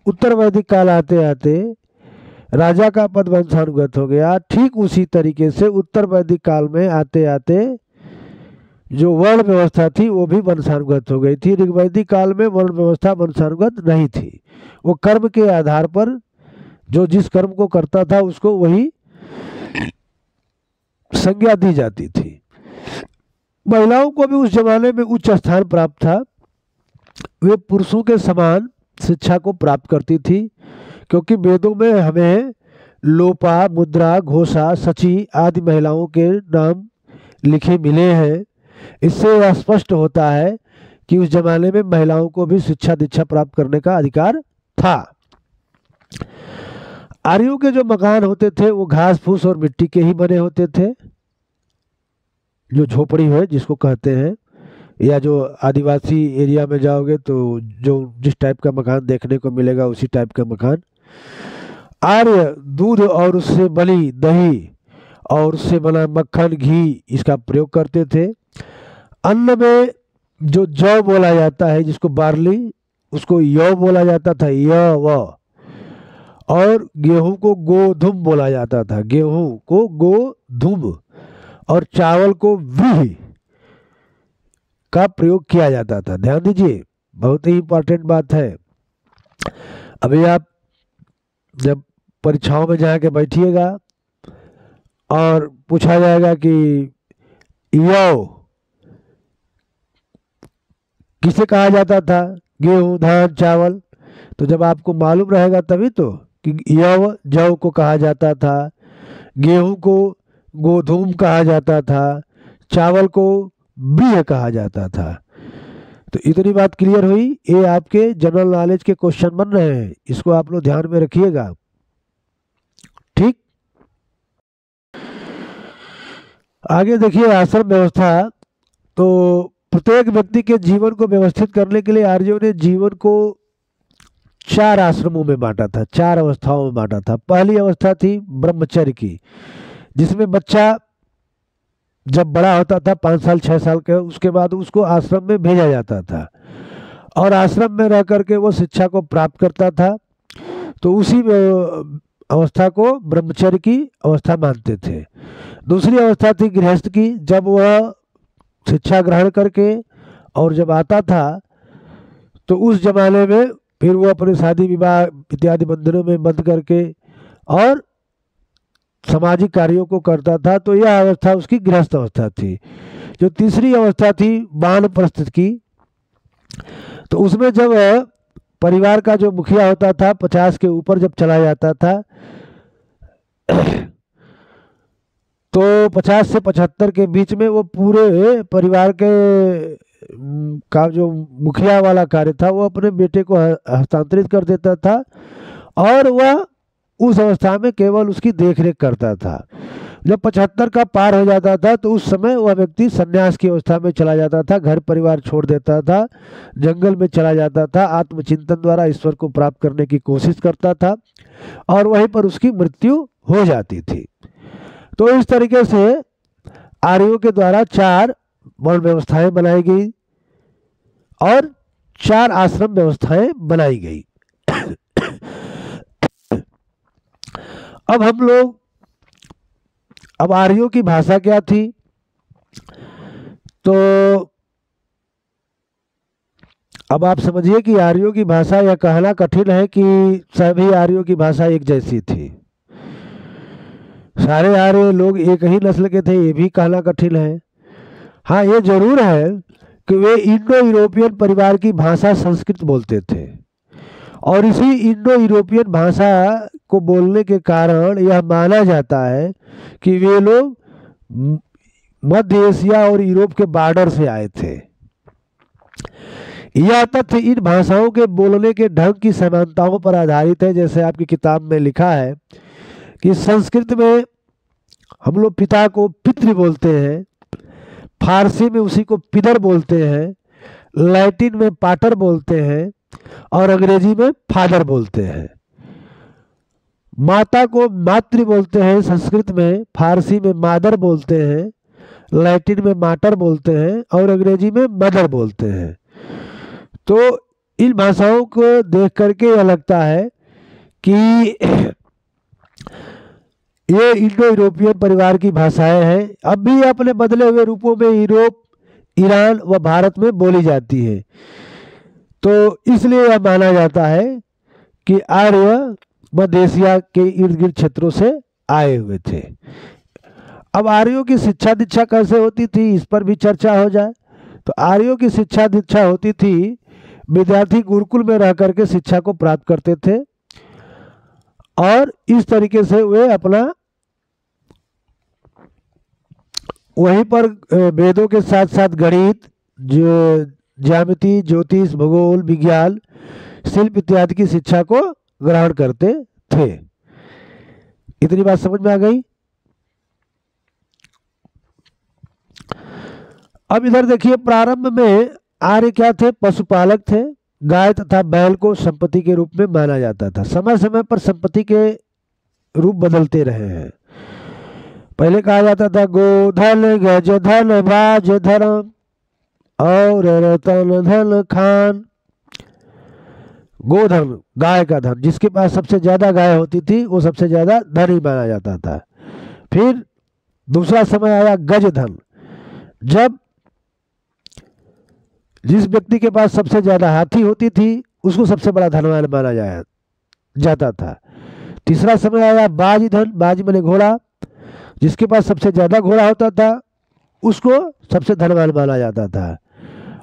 उत्तर वैदिक काल आते आते राजा का पद वंशानुगत हो गया। ठीक उसी तरीके से उत्तर वैदिक काल में आते आते जो वर्ण व्यवस्था थी वो भी वंशानुगत हो गई थी। ऋग्वैदिक काल में वर्ण व्यवस्था वंशानुगत नहीं थी। वो कर्म के आधार पर जो जिस कर्म को करता था उसको वही संज्ञा दी जाती थी। महिलाओं को भी उस जमाने में उच्च स्थान प्राप्त था। वे पुरुषों के समान शिक्षा को प्राप्त करती थी, क्योंकि वेदों में हमें लोपा, मुद्रा, घोषा, सची आदि महिलाओं के नाम लिखे मिले हैं। इससे यह स्पष्ट होता है कि उस जमाने में महिलाओं को भी शिक्षा दीक्षा प्राप्त करने का अधिकार था। आर्यों के जो मकान होते थे वो घास फूस और मिट्टी के ही बने होते थे। जो झोपड़ी है जिसको कहते हैं, या जो आदिवासी एरिया में जाओगे तो जो जिस टाइप का मकान देखने को मिलेगा उसी टाइप का मकान। आर्य दूध और उससे बनी दही और उससे बना मक्खन, घी इसका प्रयोग करते थे। अन्न में जो जौ बोला जाता है, जिसको बार्ली, उसको यौ बोला जाता था, यव। और गेहूं को गोधुम बोला जाता था, गेहूं को गोधुम। और चावल को व्रीहि का प्रयोग किया जाता था। ध्यान दीजिए, बहुत ही इंपॉर्टेंट बात है। अभी आप जब परीक्षाओं में जाके बैठिएगा और पूछा जाएगा कि यौ किसे कहा जाता था, गेहूं, धान, चावल, तो जब आपको मालूम रहेगा तभी तो कि यव जौ को कहा जाता था, गेहूं को गोधूम कहा जाता था, चावल को ब्रीह कहा जाता था। तो इतनी बात क्लियर हुई। ये आपके जनरल नॉलेज के क्वेश्चन बन रहे हैं, इसको आप लोग ध्यान में रखिएगा। ठीक, आगे देखिए आश्रम व्यवस्था। तो प्रत्येक व्यक्ति के जीवन को व्यवस्थित करने के लिए आर्यों ने जीवन को 4 आश्रमों में बांटा था, 4 अवस्थाओं में बांटा था। पहली अवस्था थी ब्रह्मचर्य की, जिसमें बच्चा जब बड़ा होता था 5 साल 6 साल का, उसके बाद उसको आश्रम में भेजा जाता था और आश्रम में रह करके वो शिक्षा को प्राप्त करता था। तो उसी अवस्था को ब्रह्मचर्य की अवस्था मानते थे। दूसरी अवस्था थी गृहस्थ की, जब वह शिक्षा ग्रहण करके और जब आता था तो उस जमाने में फिर वो अपने शादी विवाह इत्यादि बंधनों में बंध करके और सामाजिक कार्यों को करता था। तो यह अवस्था उसकी गृहस्थ अवस्था थी। जो तीसरी अवस्था थी वानप्रस्थ की, तो उसमें जब परिवार का जो मुखिया होता था 50 के ऊपर जब चला जाता था तो 50 से 75 के बीच में वो पूरे परिवार के का जो मुखिया वाला कार्य था वो अपने बेटे को हस्तांतरित कर देता था और वह उस अवस्था में केवल उसकी देखरेख करता था। जब 75 का पार हो जाता था तो उस समय वह व्यक्ति संन्यास की अवस्था में चला जाता था, घर परिवार छोड़ देता था, जंगल में चला जाता था, आत्मचिंतन द्वारा ईश्वर को प्राप्त करने की कोशिश करता था और वहीं पर उसकी मृत्यु हो जाती थी। तो इस तरीके से आर्यों के द्वारा 4 वर्ण व्यवस्थाएं बनाई गई और 4 आश्रम व्यवस्थाएं बनाई गई। अब हम लोग, अब आर्यों की भाषा क्या थी? तो अब आप समझिए कि आर्यों की भाषा, यह कहना कठिन है कि सभी आर्यों की भाषा एक जैसी थी। सारे आर्य लोग एक ही नस्ल के थे, ये भी कहना कठिन है। हाँ, ये जरूर है कि वे इंडो यूरोपियन परिवार की भाषा संस्कृत बोलते थे और इसी इंडो यूरोपियन भाषा को बोलने के कारण यह माना जाता है कि वे लोग मध्य एशिया और यूरोप के बॉर्डर से आए थे। यह तथ्य इन भाषाओं के बोलने के ढंग की समानताओं पर आधारित है। जैसे आपकी किताब में लिखा है कि संस्कृत में हम लोग पिता को पितृ बोलते हैं, फारसी में उसी को पिदर बोलते हैं, लैटिन में पाटर बोलते हैं और अंग्रेजी में फादर बोलते हैं। माता को मातृ बोलते हैं संस्कृत में, फारसी में मादर बोलते हैं, लैटिन में माटर बोलते हैं और अंग्रेजी में मदर बोलते हैं। तो इन भाषाओं को देख करके यह लगता है कि ये इंडो यूरोपियन परिवार की भाषाएं हैं। अब भी अपने बदले हुए रूपों में यूरोप, ईरान व भारत में बोली जाती है। तो इसलिए यह माना जाता है कि आर्य मध्य एशिया के इर्द गिर्द क्षेत्रों से आए हुए थे। अब आर्यों की शिक्षा दीक्षा कैसे होती थी, इस पर भी चर्चा हो जाए। तो आर्यों की शिक्षा दीक्षा होती थी, विद्यार्थी गुरुकुल में रह करके शिक्षा को प्राप्त करते थे और इस तरीके से वे अपना वहीं पर वेदों के साथ साथ गणित, ज्यामिति, ज्योतिष, भूगोल, विज्ञान, शिल्प इत्यादि की शिक्षा को ग्रहण करते थे। इतनी बात समझ में आ गई। अब इधर देखिए, प्रारंभ में आर्य क्या थे? पशुपालक थे। गाय तथा बैल को संपत्ति के रूप में माना जाता था। समय समय पर संपत्ति के रूप बदलते रहे हैं। पहले कहा जाता था गोधन, गजधन, बाज धर्म और रतन धन खान। गोधन, गाय का धन, जिसके पास सबसे ज्यादा गाय होती थी वो सबसे ज्यादा धनी माना जाता था। फिर दूसरा समय आया गजधन, जब जिस व्यक्ति के पास सबसे ज्यादा हाथी होती थी उसको सबसे बड़ा धनवान माना जाता था। तीसरा समय आया बाज धन, बाज माने घोड़ा, जिसके पास सबसे ज्यादा घोड़ा होता था उसको सबसे धनवान माना जाता था।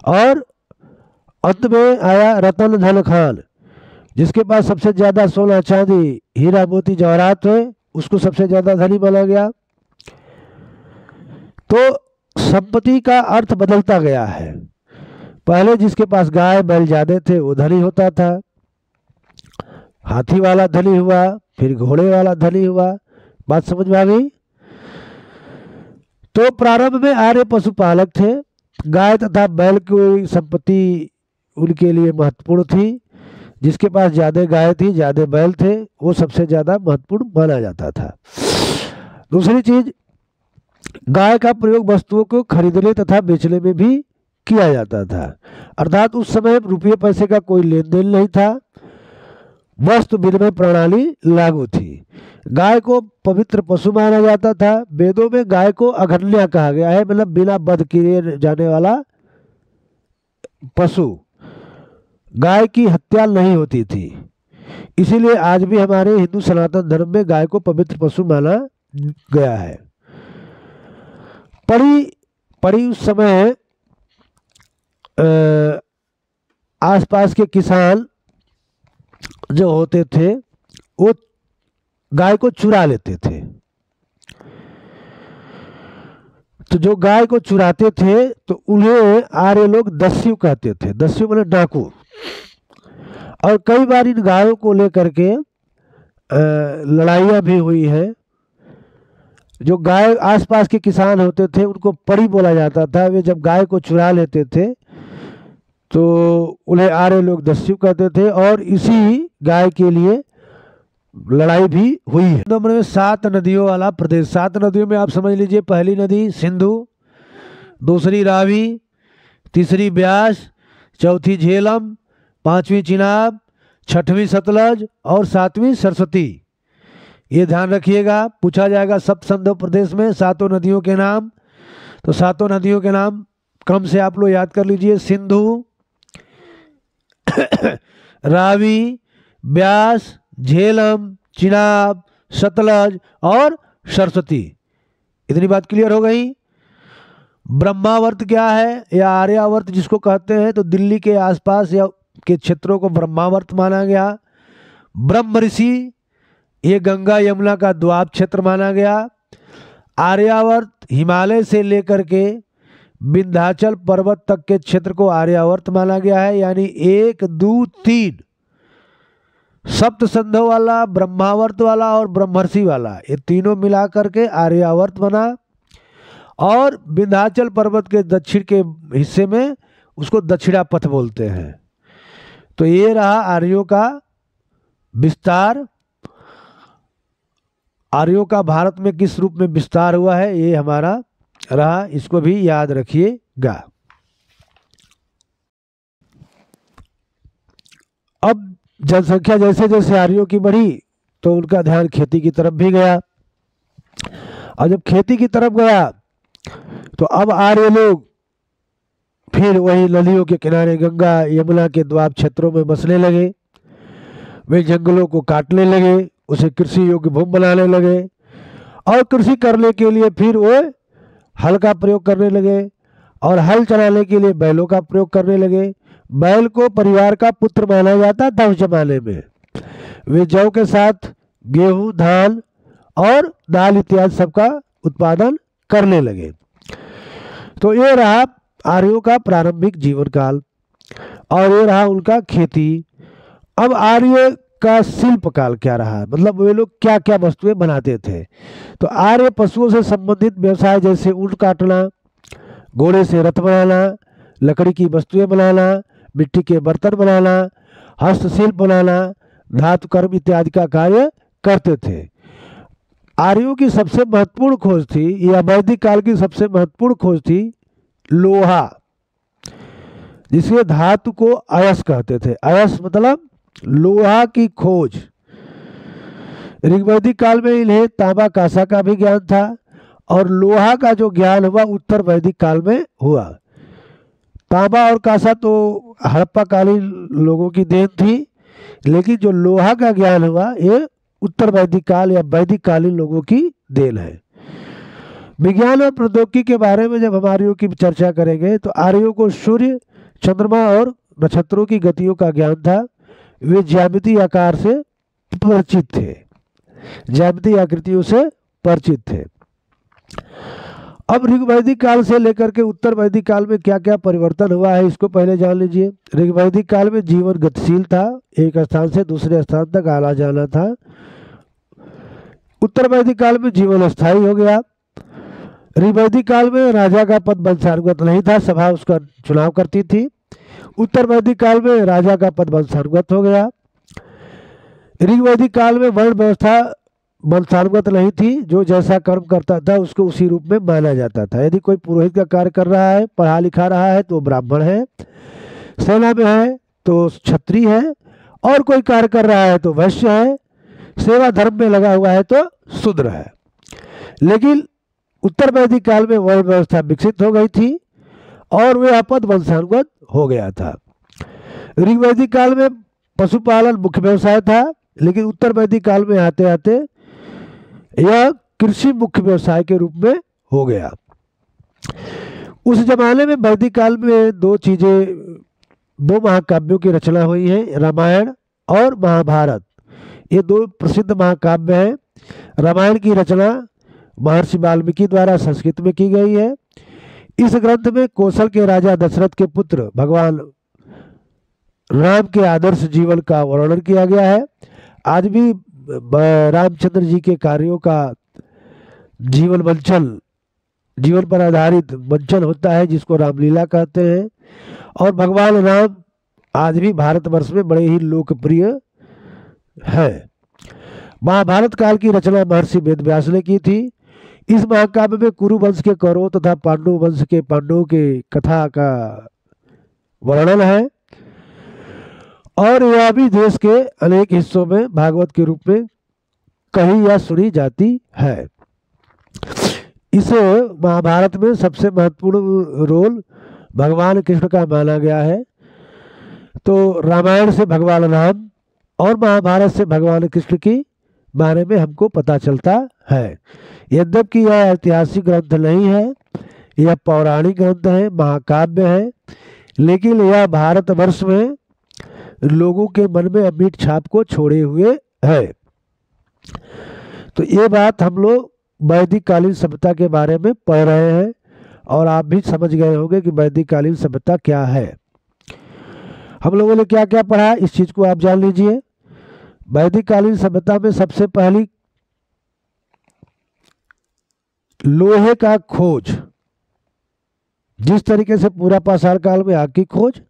और अंत में आया रतन धन खान, जिसके पास सबसे ज्यादा सोना चांदी हीरा मोती जवाहरात है उसको सबसे ज्यादा धनी माना गया। तो संपत्ति का अर्थ बदलता गया है। पहले जिसके पास गाय बैल ज्यादा थे वो धनी होता था, हाथी वाला धनी हुआ, फिर घोड़े वाला धनी हुआ। बात समझ में आ गई? तो प्रारंभ में आर्य पशुपालक थे। गाय तथा बैल की संपत्ति उनके लिए महत्वपूर्ण थी। जिसके पास ज्यादा गाय थी, ज्यादा बैल थे, वो सबसे ज्यादा महत्वपूर्ण माना जाता था। दूसरी चीज, गाय का प्रयोग वस्तुओं को खरीदने तथा बेचने में भी किया जाता था। अर्थात उस समय रुपये पैसे का कोई लेन देन नहीं था, वस्तु विनिमय प्रणाली लागू थी। गाय को पवित्र पशु माना जाता था। वेदों में गाय को अघन्या कहा गया है, मतलब बिना वध किए जाने वाला पशु। गाय की हत्या नहीं होती थी, इसीलिए आज भी हमारे हिंदू सनातन धर्म में गाय को पवित्र पशु माना गया है। पड़ी उस समय आसपास के किसान जो होते थे वो गाय को चुरा लेते थे। तो जो गाय को चुराते थे तो उन्हें आर्य लोग दस्यु कहते थे। दस्यु मतलब डाकू। और कई बार इन गायों को लेकर के लड़ाइयाँ भी हुई हैं। जो गाय आसपास के किसान होते थे उनको परी बोला जाता था। वे जब गाय को चुरा लेते थे तो उन्हें आर्य लोग दस्यु कहते थे, और इसी गाय के लिए लड़ाई भी हुई है। नंबर में 7 नदियों वाला प्रदेश। 7 नदियों में आप समझ लीजिए, पहली नदी सिंधु, दूसरी रावी, तीसरी ब्यास, चौथी झेलम, 5वीं चिनाब, 6वीं सतलज और 7वीं सरस्वती। ये ध्यान रखिएगा, पूछा जाएगा सप्त सिंधु प्रदेश में 7 नदियों के नाम। तो 7 नदियों के नाम क्रम से आप लोग याद कर लीजिए। सिंधु, रावी, ब्यास, झेलम, चिनाब, सतलज और सरस्वती। इतनी बात क्लियर हो गई। ब्रह्मावर्त क्या है या आर्यावर्त जिसको कहते हैं, तो दिल्ली के आसपास या के क्षेत्रों को ब्रह्मावर्त माना गया। ब्रह्म ऋषि, ये गंगा यमुना का द्वाब क्षेत्र माना गया। आर्यावर्त हिमालय से लेकर के विंध्याचल पर्वत तक के क्षेत्र को आर्यावर्त माना गया है। यानी 1, 2, 3 सप्त सिंधु वाला, ब्रह्मावर्त वाला और ब्रह्मर्षि वाला, ये तीनों मिला करके आर्यावर्त बना। और विंध्याचल पर्वत के दक्षिण के हिस्से में उसको दक्षिणापथ बोलते हैं। तो ये रहा आर्यों का विस्तार। आर्यों का भारत में किस रूप में विस्तार हुआ है ये हमारा रहा, इसको भी याद रखिएगा। अब जनसंख्या जैसे जैसे आर्यों की बढ़ी तो उनका ध्यान खेती की तरफ भी गया। और जब खेती की तरफ गया तो अब आर्य लोग फिर वही नदियों के किनारे गंगा यमुना के द्वाब क्षेत्रों में बसने लगे। वे जंगलों को काटने लगे, उसे कृषि योग्य भूमि बनाने लगे, और कृषि करने के लिए फिर वो हल का प्रयोग करने लगे, और हल चलाने के लिए बैलों का प्रयोग करने लगे। बैल को परिवार का पुत्र माना जाता था उस जमाने में। वे जौ के साथ गेहूं, धान और दाल इत्यादि सबका उत्पादन करने लगे। तो ये रहा आर्यों का प्रारंभिक जीवन काल, और ये रहा उनका खेती। अब आर्य का शिल्प काल क्या रहा, मतलब वे लोग क्या क्या वस्तुएं बनाते थे। तो आर्य पशुओं से संबंधित व्यवसाय जैसे ऊंट काटना, घोड़े से रथ बनाना, लकड़ी की वस्तुएं बनाना, मिट्टी के बर्तन बनाना, हस्तशिल्प बनाना, धातु कर्म इत्यादि का कार्य करते थे। आर्यों की सबसे महत्वपूर्ण खोज थी, या वैदिक काल की सबसे महत्वपूर्ण खोज थी लोहा, जिसके धातु को अयस कहते थे। अयस मतलब लोहा की खोज। ऋग्वैदिक काल में इन्हें तांबा कांसा का भी ज्ञान था, और लोहा का जो ज्ञान हुआ उत्तर वैदिक काल में हुआ। तांबा और कांसा तो हड़प्पा कालीन लोगों की देन थी, लेकिन जो लोहा का ज्ञान हुआ ये उत्तर वैदिक काल या वैदिक कालीन लोगों की देन है। विज्ञान और प्रौद्योगिकी के बारे में जब हम आर्यों की चर्चा करेंगे तो आर्यों को सूर्य, चंद्रमा और नक्षत्रों की गतियों का ज्ञान था। वे ज्यामितीय आकार से परिचित थे, ज्यामितीय आकृतियों से परिचित थे। अब ऋग वैदिक काल से लेकर के उत्तर वैदिक काल में क्या क्या परिवर्तन हुआ है इसको पहले जान लीजिए। ऋग वैदिक काल में जीवन गतिशील था, एक स्थान से दूसरे स्थान तक आना जाना था। उत्तर वैदिक काल में जीवन अस्थायी हो गया। ऋग वैदिक काल में राजा का पद वंशानुगत नहीं था, सभा उसका चुनाव करती थी। उत्तर वैदिक काल में राजा का पद वंशानुगत हो गया। ऋग वैदिक काल में वर्ण व्यवस्था वंशानुगत नहीं थी, जो जैसा कर्म करता था उसको उसी रूप में माना जाता था। यदि कोई पुरोहित का कार्य कर रहा है, पढ़ा लिखा रहा है तो ब्राह्मण है, सेना में है तो क्षत्रिय है, और कोई कार्य कर रहा है तो वैश्य है, सेवा धर्म में लगा हुआ है तो शूद्र है। लेकिन उत्तर वैदिक काल में वर्ण व्यवस्था विकसित हो गई थी और वह पद वंशानुगत हो गया था। ऋग वैदिक काल में पशुपालन मुख्य व्यवसाय था, लेकिन उत्तर वैदिक काल में आते आते यह कृषि मुख्य व्यवसाय के रूप में हो गया। उस जमाने में वैदिक काल में दो महाकाव्यों की रचना हुई है, रामायण और महाभारत। ये दो प्रसिद्ध महाकाव्य हैं। रामायण की रचना महर्षि वाल्मीकि द्वारा संस्कृत में की गई है। इस ग्रंथ में कौशल के राजा दशरथ के पुत्र भगवान राम के आदर्श जीवन का वर्णन किया गया है। आज भी रामचंद्र जी के कार्यों का जीवन पर आधारित मंचन होता है, जिसको रामलीला कहते हैं। और भगवान राम आज भी भारतवर्ष में बड़े ही लोकप्रिय है। महाभारत काल की रचना महर्षि वेदव्यास ने की थी। इस महाकाव्य में कुरु वंश के कौरवों तथा पांडु वंश के पांडवों के कथा का वर्णन है, और यह भी देश के अनेक हिस्सों में भागवत के रूप में कही या सुनी जाती है। इस महाभारत में सबसे महत्वपूर्ण रोल भगवान कृष्ण का माना गया है। तो रामायण से भगवान राम और महाभारत से भगवान कृष्ण के बारे में हमको पता चलता है। यद्यपि यह ऐतिहासिक ग्रंथ नहीं है, यह पौराणिक ग्रंथ है, महाकाव्य है, लेकिन यह भारतवर्ष में लोगों के मन में अमिट छाप को छोड़े हुए है। तो ये बात हम लोग वैदिक कालीन सभ्यता के बारे में पढ़ रहे हैं, और आप भी समझ गए होंगे कि वैदिक कालीन सभ्यता क्या है। हम लोगों ने क्या क्या पढ़ा इस चीज को आप जान लीजिए। वैदिक कालीन सभ्यता में सबसे पहली लोहे का खोज, जिस तरीके से पूरा पाषाण काल में आग की खोज,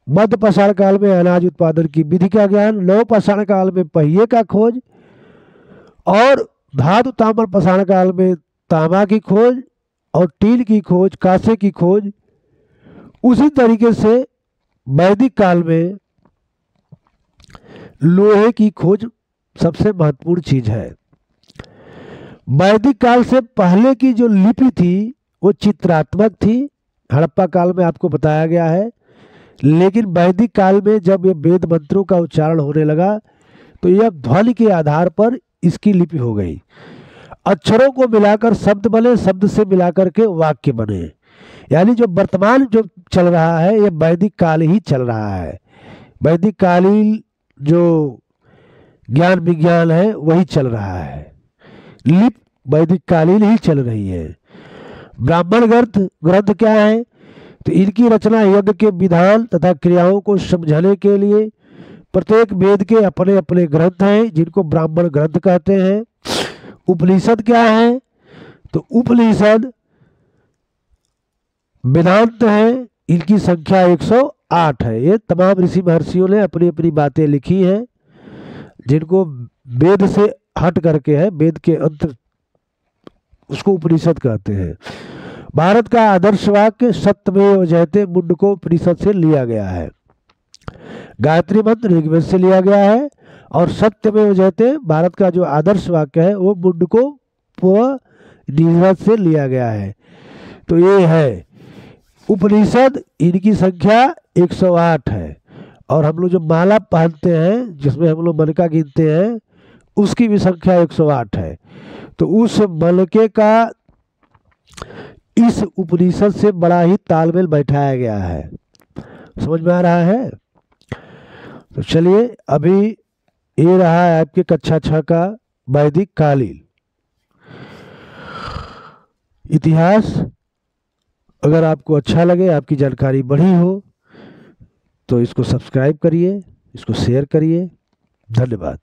मध्य पाषाण काल में अनाज उत्पादन की विधि का ज्ञान, नव पाषाण काल में पहिए का खोज, और धातु ताम्र पाषाण काल में तांबा की खोज और टील की खोज, कांसे की खोज, उसी तरीके से वैदिक काल में लोहे की खोज सबसे महत्वपूर्ण चीज है। वैदिक काल से पहले की जो लिपि थी वो चित्रात्मक थी, हड़प्पा काल में आपको बताया गया है। लेकिन वैदिक काल में जब ये वेद मंत्रों का उच्चारण होने लगा तो यह ध्वनि के आधार पर इसकी लिपि हो गई। अक्षरों को मिलाकर शब्द बने, शब्द से मिलाकर के वाक्य बने। यानी जो वर्तमान जो चल रहा है ये वैदिक काल ही चल रहा है। वैदिक कालीन जो ज्ञान विज्ञान है वही चल रहा है, लिप वैदिक कालीन ही चल रही है। ब्राह्मण ग्रंथ क्या है? तो इनकी रचना यज्ञ के विधान तथा क्रियाओं को समझाने के लिए प्रत्येक वेद के अपने अपने ग्रंथ हैं, जिनको ब्राह्मण ग्रंथ कहते हैं। उपनिषद क्या है? तो उपनिषद वेदांत है, इनकी संख्या 108 है। ये तमाम ऋषि महर्षियों ने अपनी अपनी बातें लिखी हैं, जिनको वेद से हट करके है, वेद के अंत, उसको उपनिषद कहते हैं। भारत का आदर्श वाक्य सत्यमेव जयते मुंडको उपनिषद से लिया गया है। गायत्री मंत्र ऋग्वेद से लिया गया है, और सत्यमेव जयते भारत का जो आदर्श वाक्य है वो मुंडको उपनिषद से लिया गया है। तो ये है उपनिषद, इनकी संख्या 108 है। और हम लोग जो माला पहनते हैं, जिसमें हम लोग मनका गिनते हैं, उसकी भी संख्या 108 है। तो उस मनके का इस उपनिषद से बड़ा ही तालमेल बैठाया गया है। समझ में आ रहा है? तो चलिए, अभी ये रहा है आपके कक्षा 6 का वैदिक कालीन। इतिहास अगर आपको अच्छा लगे, आपकी जानकारी बढ़ी हो, तो इसको सब्सक्राइब करिए, इसको शेयर करिए। धन्यवाद।